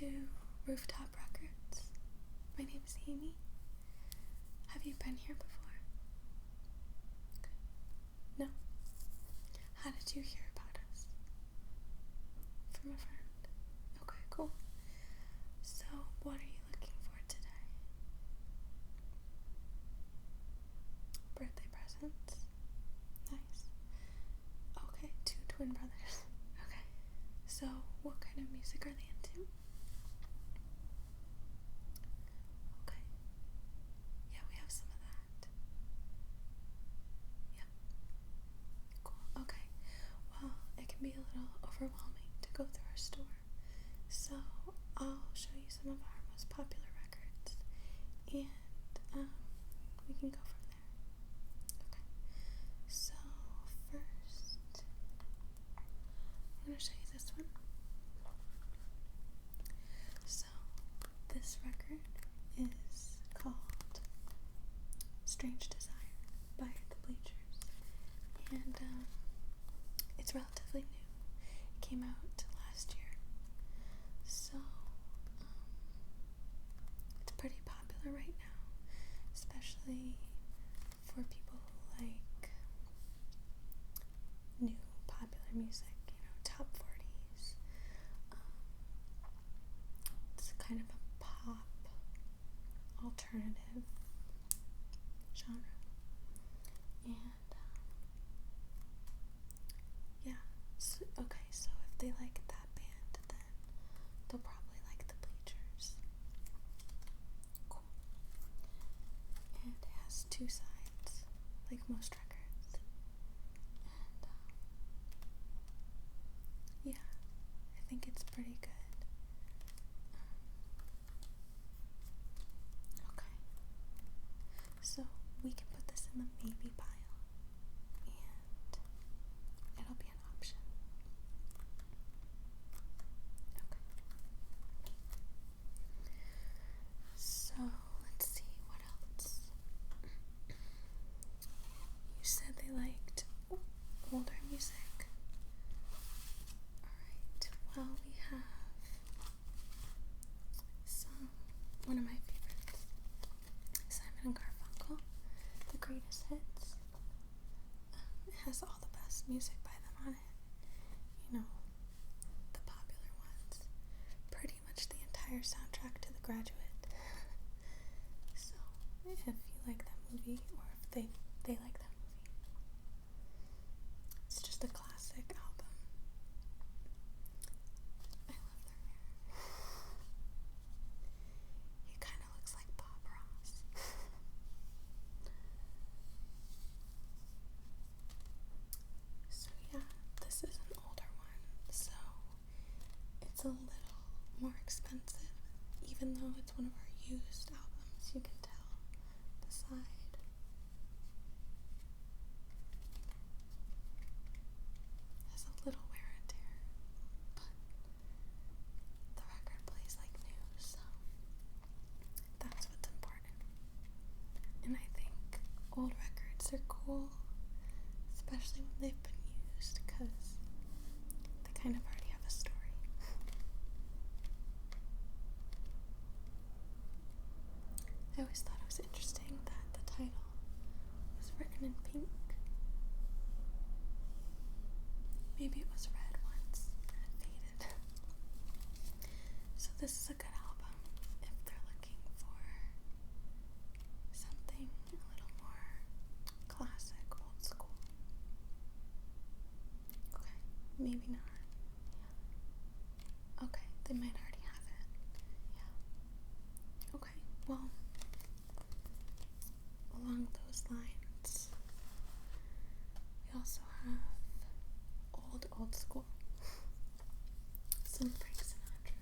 to Rooftop Records. My name is Amy. Have you been here before? Okay. No? How did you hear about us? From a friend? Okay, cool. So, what are you looking for today? Birthday presents? Nice. Okay, 2 twin brothers. Okay. So, what kind of music are they into? Okay. Yeah, we have some of that. Yep. Cool. Okay. Well, it can be a little overwhelming to go through our store. So, I'll show you some of our most popular records. And, we can go from there. Okay. So, first, I'm going to show you this one. So, this record is called Strange Desire by the Bleachers. And, it's relatively new. It came out last year. So, it's pretty popular right now, especially for people who like new popular music, top 40s. It's kind of a pop alternative genre. And, yeah. So, okay, so if they like that band, then they'll probably like the Bleachers. Cool. And it has 2 sides, like most records. And, yeah, I think it's pretty good. Okay. So, we can put this in the maybe pile. And it'll be an option. Okay. So, let's see, what else? You said they liked older music. Alright, well, we have one of my favorites, Simon and Garfunkel, The Greatest Hits. It has all the best music by them on it. The popular ones. Pretty much the entire soundtrack to The Graduate. So, if you like that movie, or if they like that movie, it's just a classic album. I love their hair. He kind of looks like Bob Ross. So yeah, this is an older one, so it's a little more expensive, even though it's one of our used albums. You can tell the side. Has a little wear and tear, but the record plays like new, so that's what's important. And I think old records are cool, especially when they've been used, because they kind of already have a story. I always thought it was interesting that the title was written in pink. Maybe it was red once and it faded. So this is a good album if they're looking for something a little more classic, old school. Okay, maybe not. Yeah. Okay, they might already have it. Yeah. Okay, well, along those lines, we also have old school. Some Frank Sinatra.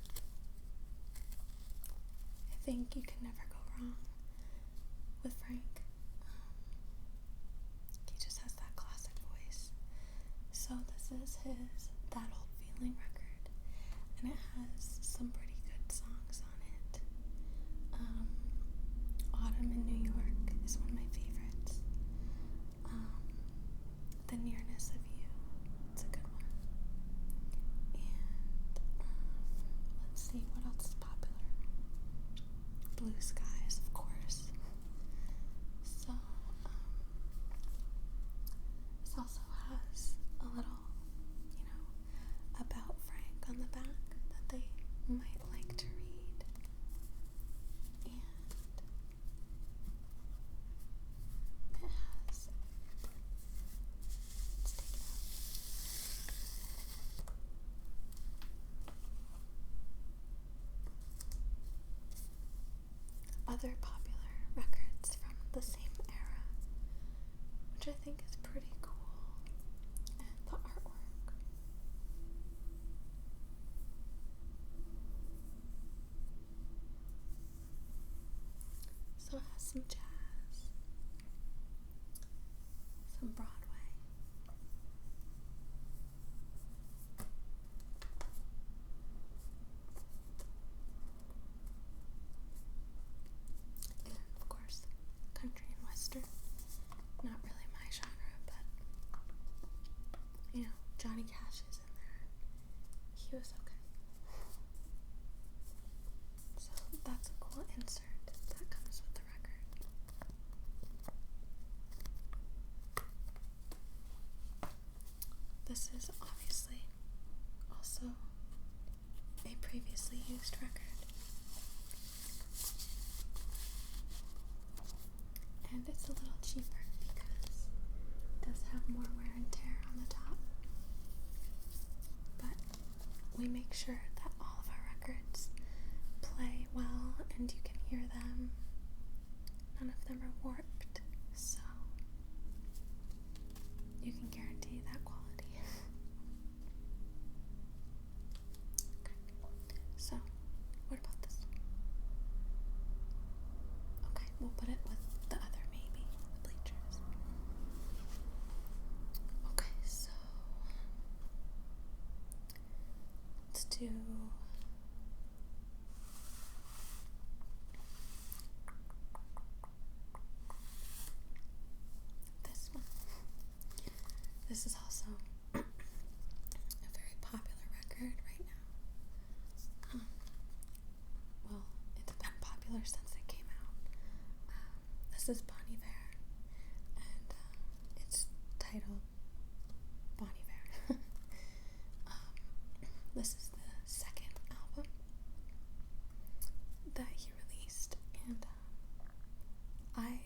I think you can never go wrong with Frank. He just has that classic voice. So this is his That Old Feeling record, and it has some pretty good songs on it. Autumn in New York is one of my favorites. The Nearness of You, it's a good one. And let's see, what else skies, of course. So, this also has a little, about Frank on the back that they might like to read. And it has, let's take it out. Other popular records from the same era, which I think is pretty cool. And the artwork. So it has some jazz, some Broadway, and of course country and western. Not really my genre, but Johnny Cash is in there. He was okay. So that's a cool insert that comes with the record. This is obviously also a previously used record. And it's a little cheaper because it does have more wear and tear on the top. But we make sure that all of our records play well and you can hear them. None of them are warped, so you can guarantee that quality. Okay, so what about this one? Okay, we'll put it with the other maybe, the bleachers. Okay, so let's do this one. This is also a very popular record right now. Well, it's been popular since it came out. This is Bon Iver, and it's titled Bon Iver. This is the second album that he released, and I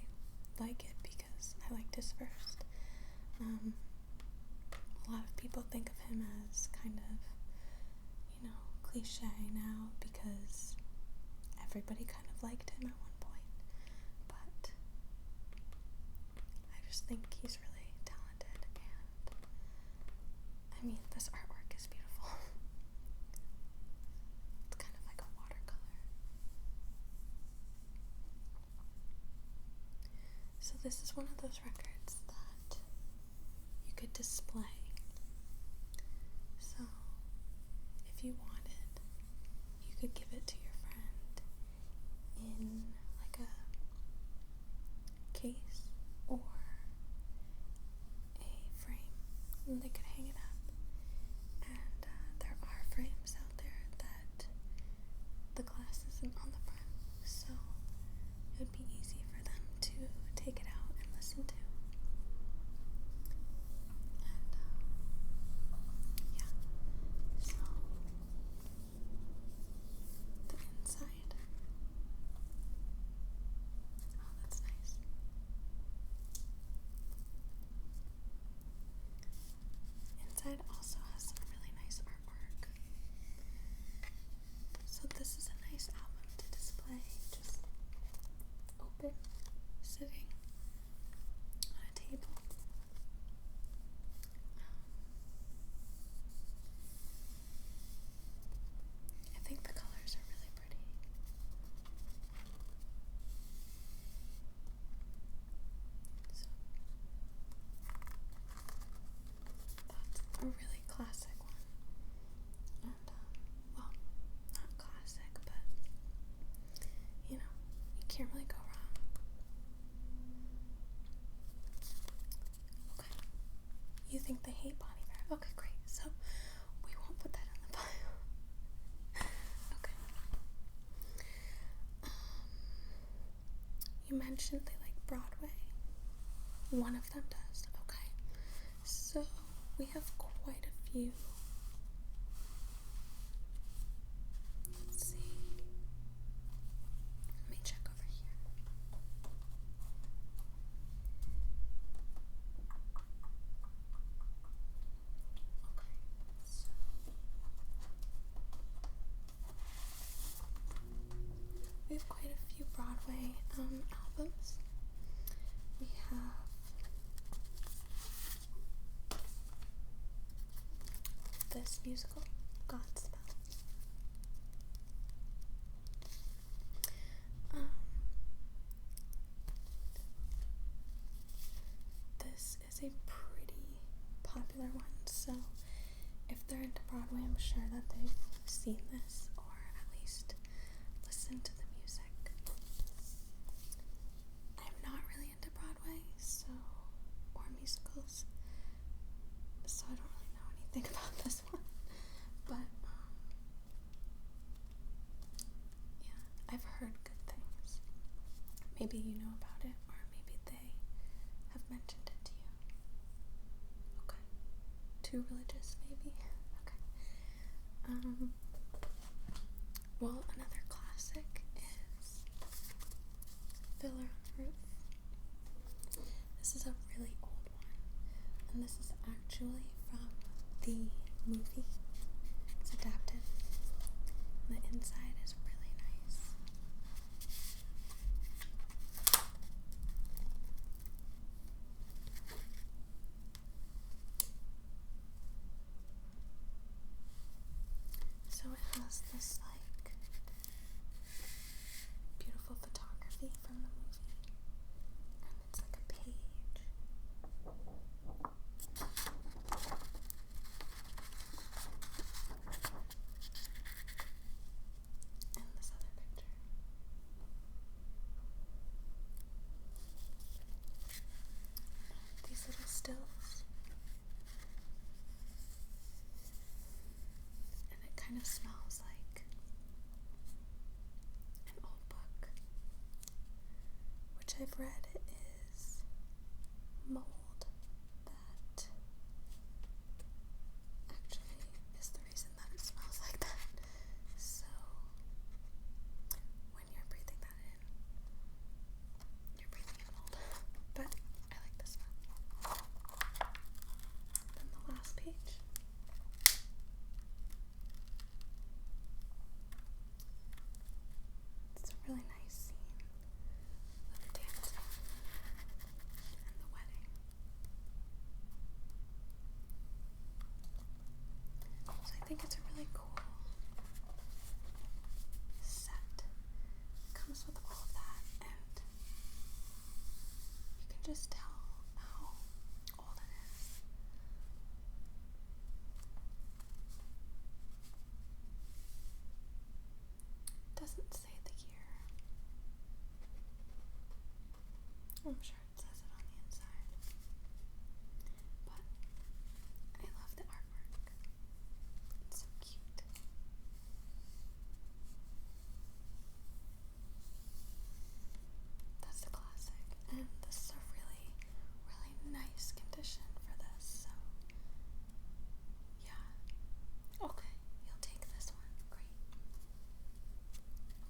like it because I liked his first. A lot of people think of him as kind of, cliche now because everybody kind of liked him at one point, but I just think he's really talented, and this artwork is beautiful. It's kind of like a watercolor. So this is one of those records that you could display. So if you wanted, you could give it to your friend in like a case or a frame, and they could hang it up. And there are frames out there that the glass isn't on the front, so it would be easy for them to take it out and listen to. And yeah, so the inside, oh, that's nice. Inside also has some really nice artwork. So this is a nice album to display, just open, sitting on a table. I think the colors are really pretty. So that's a really classic one. And well, not classic, but you can't really go wrong. Okay. You think they hate Bon Iver? Okay, great. So we won't put that in the pile. Okay. you mentioned they like Broadway. One of them does. Okay. So we have quite a few. Let's see. Let me check over here. Okay. So we have quite a few Broadway albums. We have this musical, Godspell. This is a pretty popular one, so if they're into Broadway, I'm sure that they've seen this or at least listened to the music. I'm not really into Broadway, or musicals, so I don't really know anything about this one, but yeah, I've heard good things. Maybe you know about it, or maybe they have mentioned it to you. Okay. Too religious, maybe? Okay. Well, another classic is Fiddler on the Roof. This is a really old one, and this is actually from the movie. It's adapted. And the inside is really nice. So it has this like beautiful photography from the movie, and it's like a page. And this other picture. These little stills. And it kind of smells like an old book, which I've read is mold that actually is the reason that it smells like that. So when you're breathing that in, you're breathing in mold. But I like this one. Then the last page. It's a really nice scene of the dancing and the wedding. So I think it's a really cool set. Comes with all of that, and you can just tell how old it is. It doesn't say the year. I'm sure it says it on the inside. But I love the artwork. It's so cute. That's the classic. And this is a really, really nice condition for this. So, yeah. Okay, you'll take this one. Great.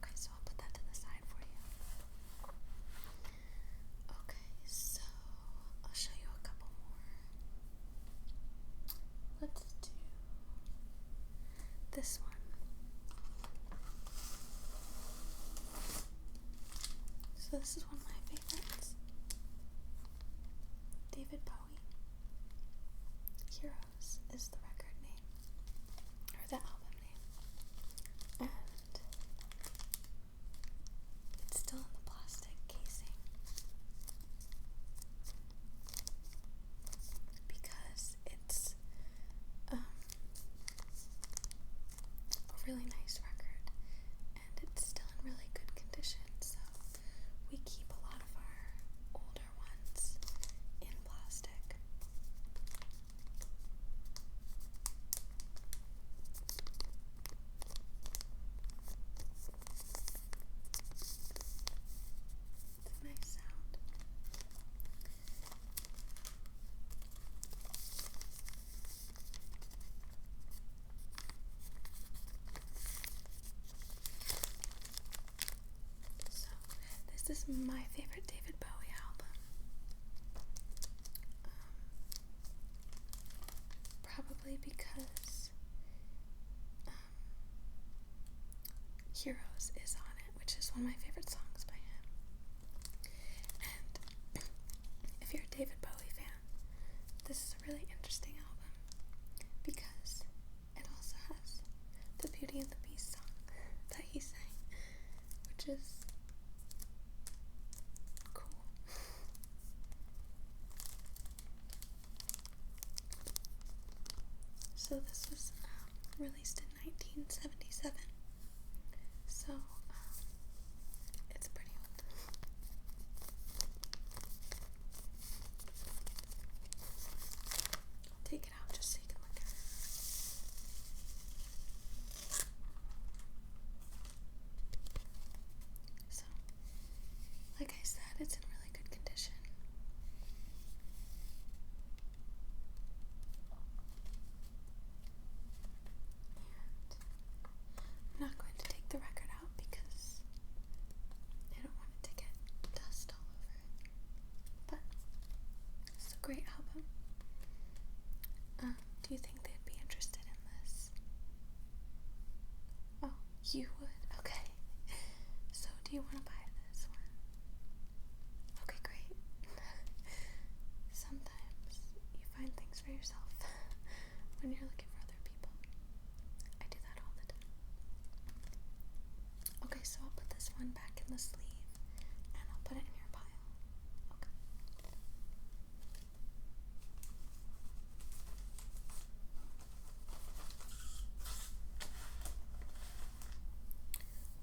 Okay, so I'll put that to the side for you. Okay, so I'll show you a couple more. Let's do this one. So this is one of my favorites. David Bowie. Heroes is the record name, or the album name. And it's still in the plastic casing because it's a really nice record, and it's still in really good condition. So we keep a lot of our older ones in plastic. It's a nice is my favorite David Bowie album. Probably because Heroes is on it, which is one of my favorite songs by him. And if you're a David Bowie fan, this is a really interesting album because it also has the Beauty and the Beast song that he sang, which is cool. So this was released in 1977, so it's pretty old. I'll take it out just so you can look at it. So, like I said, it's in really good condition. I'm not going to take the record out because I don't want it to get dust all over it. But it's a great album. Do you think they'd be interested in this? Oh, you would? Okay. So do you want to buy this one? Okay, great. Sometimes you find things for yourself when you're looking for other people. I do that all the time. Okay, so I'll put this one back in the sleeve and I'll put it in your pile. Okay.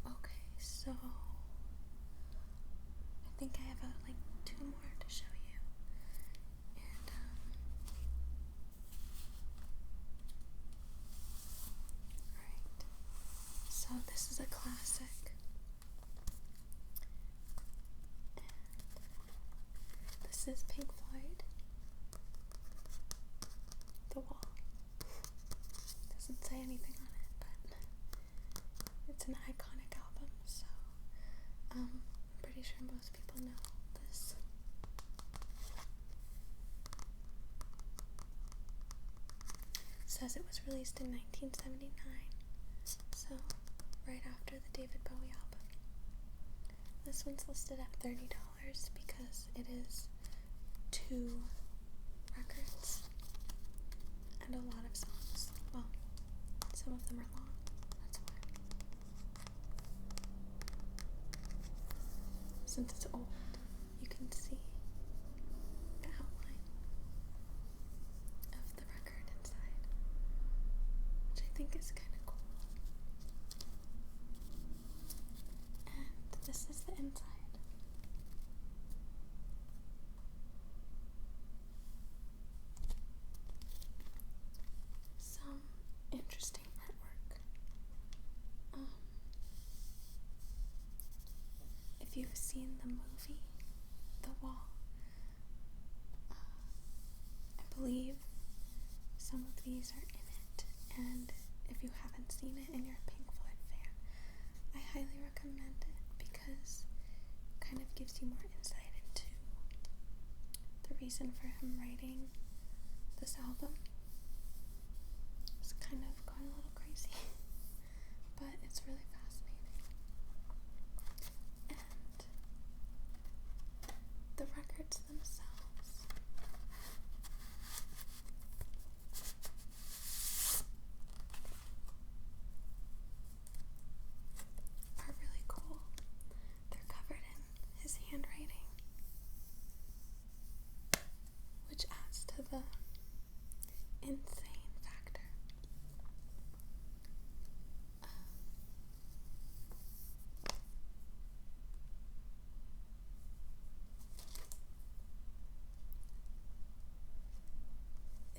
Okay, so I think I have like 2 more to show you. And alright. So this is a classic. And this is Pink Floyd. The Wall. Doesn't say anything on it, but it's an iconic album, so I'm pretty sure most people know this. It says it was released in 1979, so right after the David Bowie album. This one's listed at $30 because it is 2 records and a lot of songs. Well, some of them are long, that's why. Since it's old, you can see the outline of the record inside, which I think is kind of cool. And this is the inside. Some interesting artwork. If you've seen the movie The Wall, I believe some of these are in it, and if you haven't seen it and you're a Pink Floyd fan, I highly recommend it because it kind of gives you more insight into the reason for him writing this album. It's kind of going a little crazy, but it's really fascinating. And the records themselves are really cool. They're covered in his handwriting, which adds to the insane factor.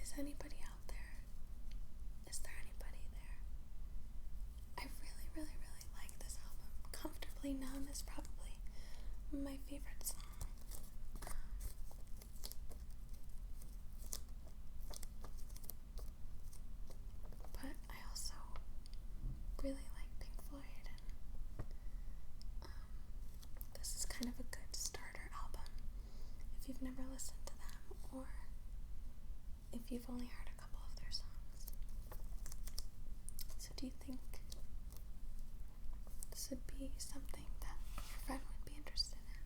Is anybody out there? Is there anybody there? I really, really, really like this album. Comfortably Numb is probably my favorite song. But I also really like Pink Floyd, and this is kind of a you've only heard a couple of their songs. So do you think this would be something that your friend would be interested in?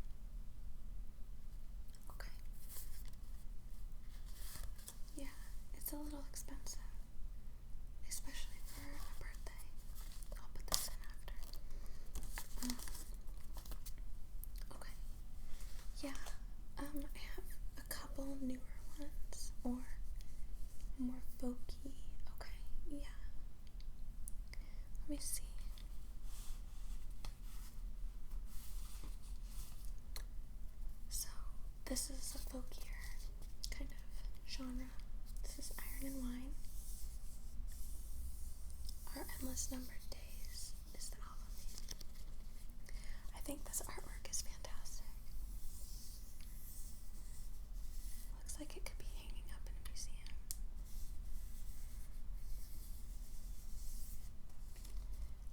Okay. Yeah, it's a little expensive, especially for a birthday. I'll put this in after. Okay. Yeah, I have a couple newer ones, or more folky. Okay, yeah. Let me see. So, this is a folkier kind of genre. This is Iron and Wine. Our Endless Numbered Days is the album name. I think this artwork is fantastic. Looks like it could be hanging up in a museum.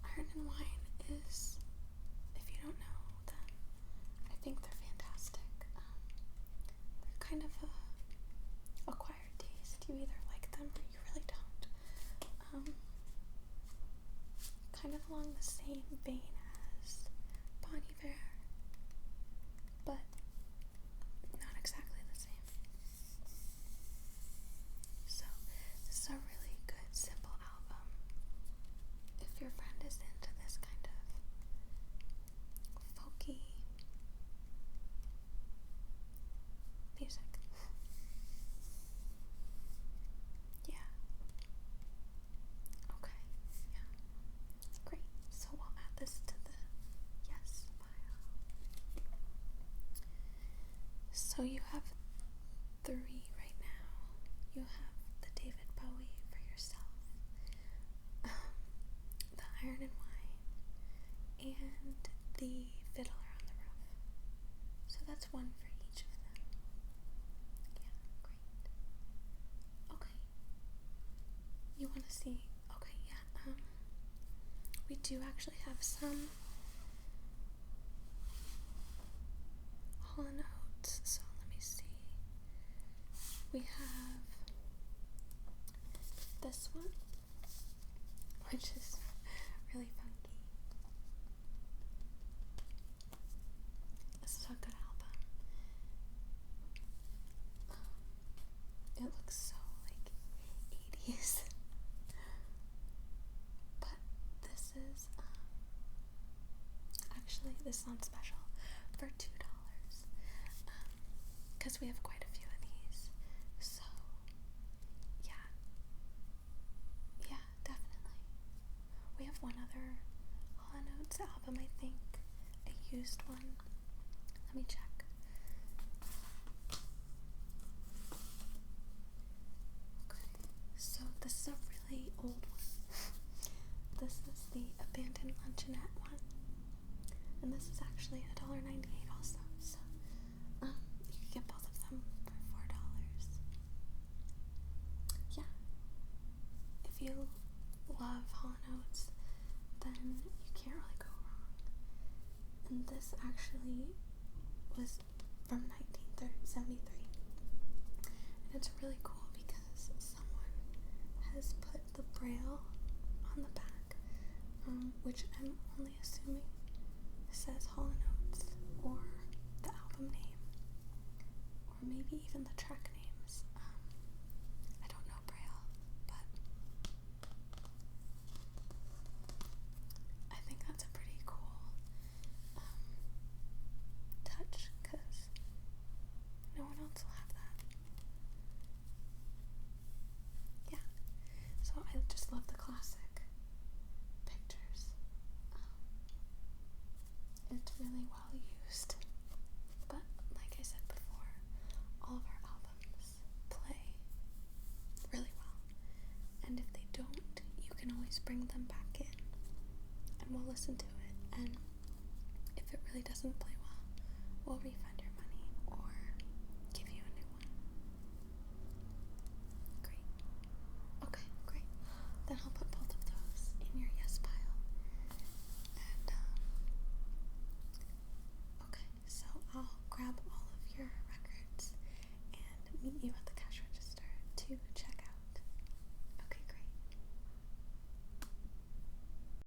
Iron and Wine is, if you don't know them, I think they're fantastic. They're kind of a acquired taste. You either like them or you really don't. Kind of along the same vein as Bon Iver, but not exactly the same. So this is a really good, simple album. If your friend is into this kind of folky music. Yeah. Okay. Yeah. Great. So we'll add this to the yes pile. So you have 3 right now. You have the David Bowie for yourself, the Iron and Wine, and the Fiddler on the Roof. So that's one for each of them. Yeah, great. Okay. You want to see? Okay, yeah. We do actually have some Hall & Oates. So let me see. We have this one, which is really funky. This is a good album. It looks so like 80s. But this is actually, this is on special for $2. Because we have quite a few of these. So yeah, definitely. We have one other Hall & Oates album, I think, a used one. Let me check. Okay, so this is a really old one. This is the Abandoned Luncheonette one, and this is actually $1.98 also. So you can get both of them for $4. Yeah. If you love Hall & Oates, then you can't really go wrong. And this actually was from 1973. And it's really cool because someone has put the braille on the back, which I'm only assuming says Hall & Oates, or the album name, or maybe even the track names. I don't know braille, but I think that's a pretty cool touch, because no one else will have that. Yeah, so I just love the classic pictures. It's really well used, but like I said before, all of our albums play really well, and if they don't, you can always bring them back in and we'll listen to it, and if it really doesn't play well, we'll refund